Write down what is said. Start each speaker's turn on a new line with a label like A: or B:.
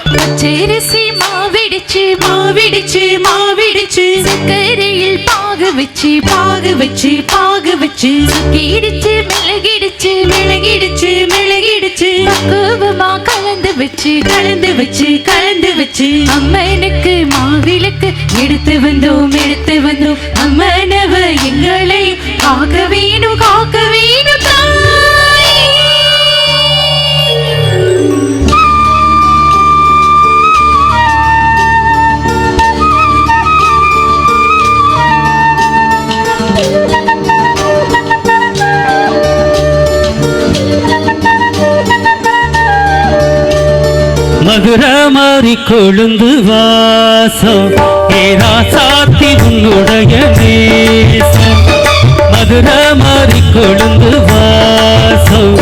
A: பச்சரிசி மாவிடிச்சு மாவிடிச்சு மாவிடிச்சு சக்கரையில் பாகு வச்சு பாகு வச்சு பாகு வச்சு கீடிச்சு மிளகிடுச்சு மிளகிடுச்சு மிளகிடுச்சு பக்குவமா கலந்து வச்சு கலந்து வச்சு கலந்து வச்சு அம்மனுக்கு மாவிளக்கு எடுத்து வந்தோம் அம்மனவ எங்களை காக்க வேணும்
B: மதுர மாறி கொழுந்து வாசம் ஏரா சாத்தி உன்னுடைய நேசம் மதுர மாறி கொழுந்து வாசம்